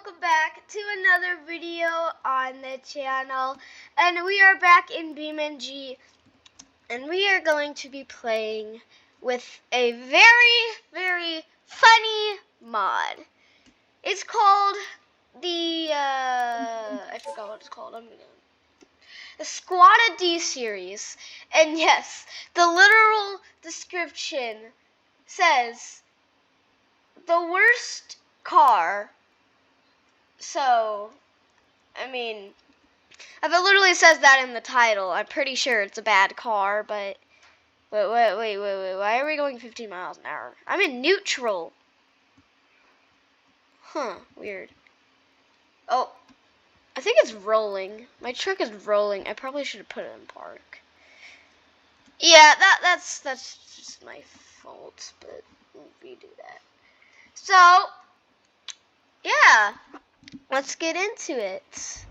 welcome back to another video on the channel, and we are back in BEAMNG, and we are going to be playing with a very funny mod. It's called the I forgot what it's called. The Squad D series, and yes, the literal description says the worst car. So, I mean, if it literally says that in the title, I'm pretty sure it's a bad car, but wait, why are we going 15 miles an hour? I'm in neutral. Huh, weird. Oh, I think it's rolling. My truck is rolling. I probably should have put it in park. Yeah, that's just my fault, but we'll redo that. So, yeah. Let's get into it.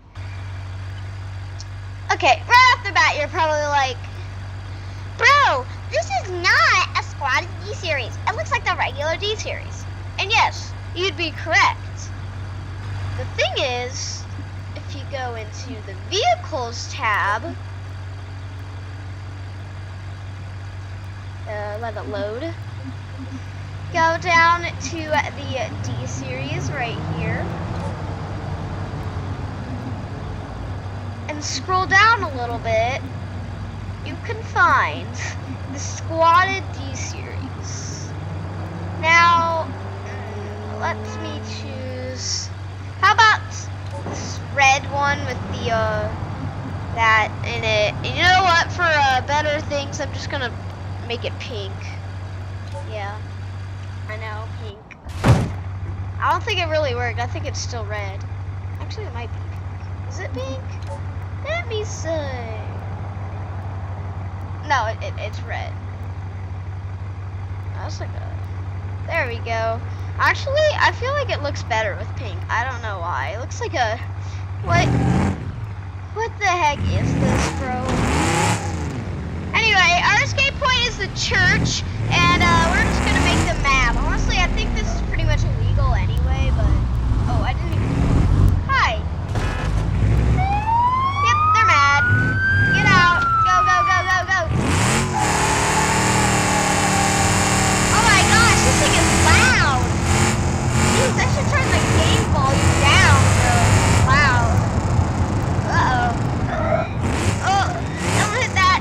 Okay, right off the bat, you're probably like, bro, this is not a Squad D series. It looks like the regular D series. And yes, you'd be correct. The thing is, if you go into the Vehicles tab, let it load. Go down to the D series right here. And scroll down a little bit, you can find the Squad D series. Now, let me choose, how about this red one with the, that in it. And you know what, for better things, I'm just gonna make it pink. Yeah, I know, pink. I don't think it really worked, I think it's still red. Actually, it might be pink. Is it pink? Let me see. No, it's red. That's like a... There we go. Actually, I feel like it looks better with pink. I don't know why. It looks like a... What the heck is this, bro? Anyway, our escape point is the church, and we're just gonna make the map. Honestly, I think this is pretty much illegal anyway, but... Oh, I didn't even... Hi. Get out. Go. Oh my gosh, this thing is loud. Jeez, I should turn the game volume down, bro. Loud. Oh, don't hit that.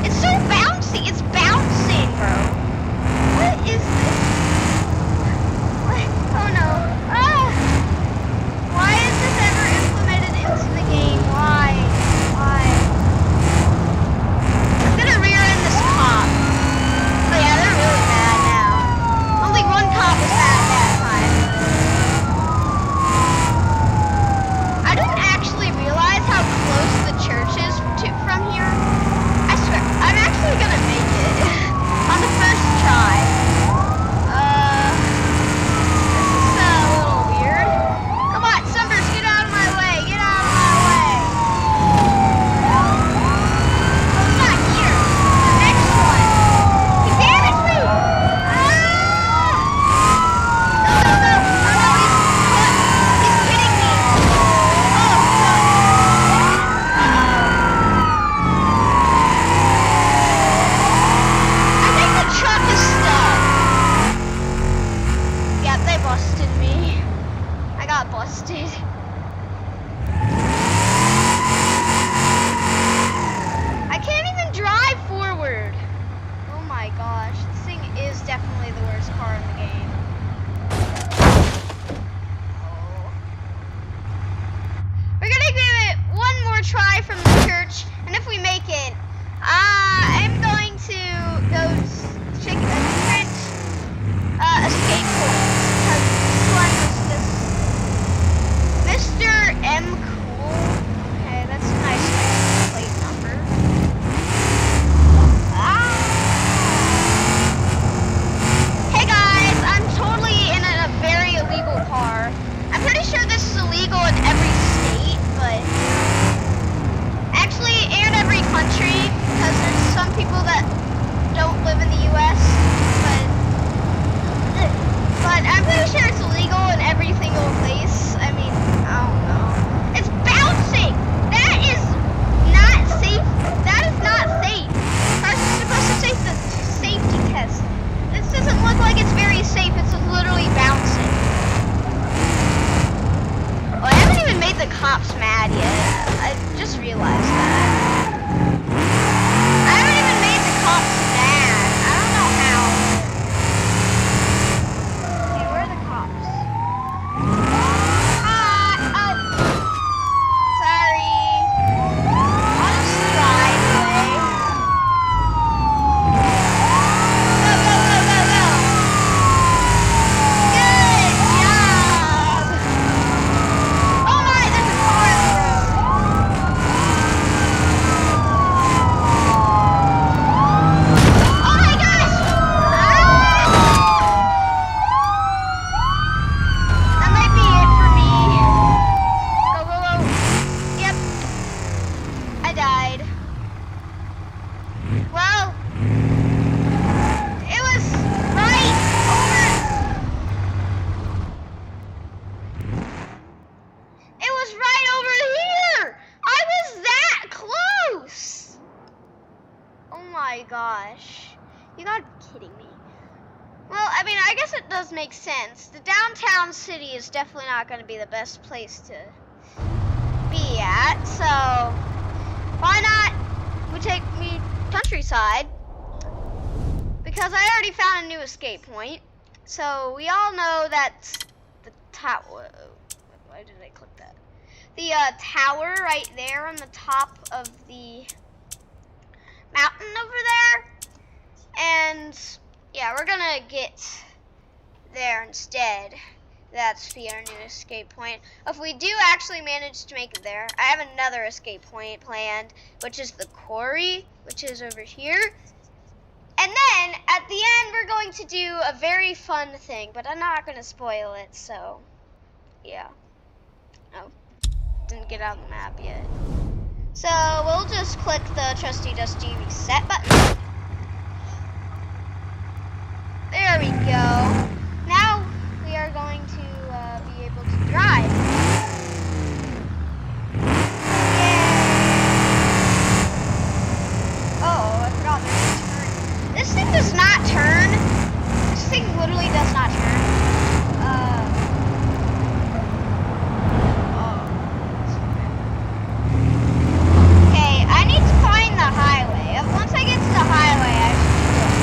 It's so bouncy. It's bouncing, bro. What is this? What? Oh no. Why is this ever implemented into the game? Why? I'm gonna rear end this cop. Oh yeah, they're really mad now. Only one cop was mad that time. I didn't actually realize how close the church is from here. I swear, I'm actually gonna make it on the first try. This is a little weird. Come on, Sunburst, get out of my way. Get out of my way. Busted. I can't even drive forward. Oh my gosh, this thing is definitely the worst car in the game. Oh. We're gonna give it one more try from the church, and if we make it, I'm going to go check a different escape point, because this one was just Mr. M. Cool. Okay, that's a nice plate number. Hey guys, I'm totally in a very illegal car. I'm pretty sure this is illegal in every state, but actually, and every country, because there's some people that don't live in the U.S. gosh. You gotta be kidding me. Well, I mean, I guess it does make sense. The downtown city is definitely not going to be the best place to be at, so why not we take me countryside? Because I already found a new escape point. So we all know that the tower. Why did I click that? The tower right there on the top of the mountain over there. And yeah, we're gonna get there instead. That's the our new escape point. If we do actually manage to make it there, I have another escape point planned, which is the quarry, which is over here. And then at the end, we're going to do a very fun thing, but I'm not gonna spoil it. So yeah. Oh, didn't get out of the map yet. So we'll just click the trusty dusty reset button. There we go. Now we are going to be able to drive. Oh, I forgot there's a turn. This thing does not turn. This thing literally does not turn. Okay, I need to find the highway. Once I get to the highway, I should be good.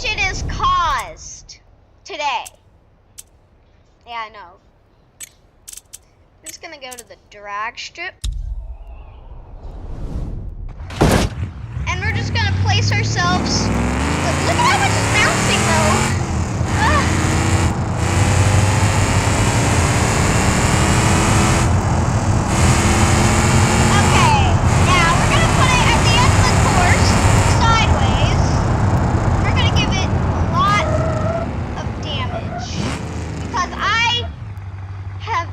damage it has caused today. Yeah, I know. I'm just gonna go to the drag strip. And we're just gonna place ourselves. Look at how much it's bouncing though. Okay, now we're gonna put it at the end of the course, sideways. We're gonna give it a lot of damage. Because I have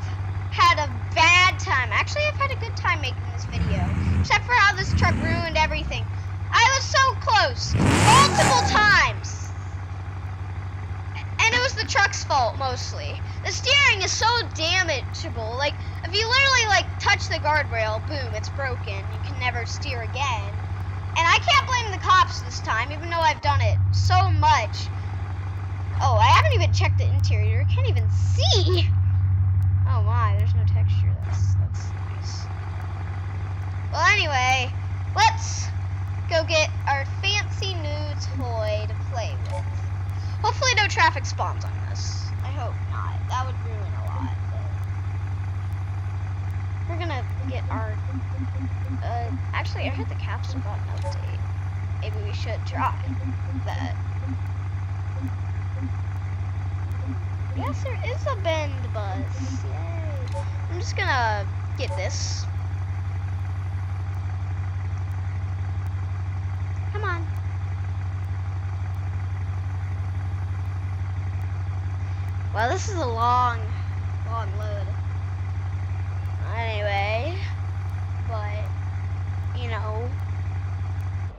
had a bad time. Actually, I've had a good time making this video. Except for how this truck ruined everything. I was so close. Multiple times. And it was the truck's fault, mostly. The steering is so damageable. Like, if you literally, like, touch the guardrail, boom, it's broken. You can never steer again. And I can't blame the cops this time, even though I've done it so much. Oh, I haven't even checked the interior. I can't even see. Oh my, there's no texture. That's nice. Well, anyway, let's go get our fancy new toy to play with. Hopefully no traffic spawns on this. I hope not. That would ruin a lot. But we're gonna get our... actually, I heard the capsule got an update. Maybe we should try that. Yes, there is a bend bus. Yay. I'm just gonna get this. Come on. Well, this is a long load. Anyway, but, you know.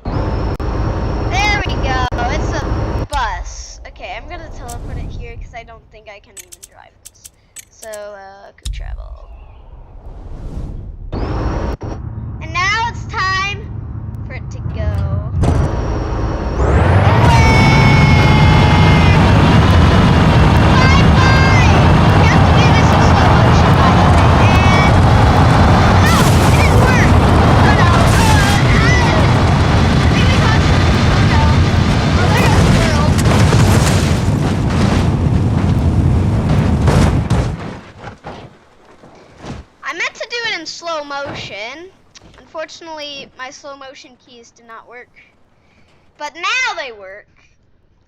There we go. It's a bus. Okay, I'm gonna teleport it here because I don't think I can even drive this. So, quick travel. And now it's time for it to go. Slow motion. Unfortunately, my slow motion keys did not work. But now they work.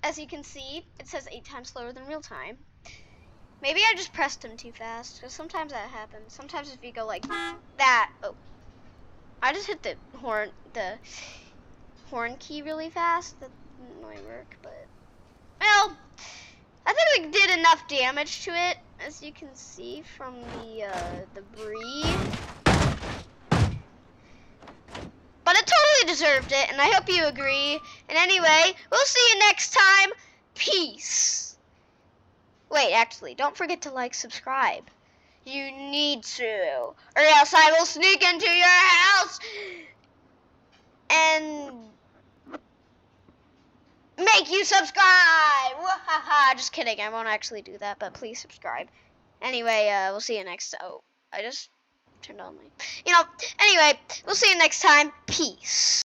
As you can see, it says 8 times slower than real time. Maybe I just pressed them too fast, because sometimes that happens. Sometimes if you go like that, oh, I just hit the horn key really fast. That didn't really work, but well, I think we did enough damage to it, as you can see from the debris. But it totally deserved it, and I hope you agree. And anyway, we'll see you next time. Peace. Wait, actually, don't forget to like, subscribe. You need to, or else I will sneak into your house and make you subscribe. Wahaha. Just kidding, I won't actually do that, but please subscribe. Anyway, we'll see you next time. Oh, I just turned on my, anyway, we'll see you next time. Peace.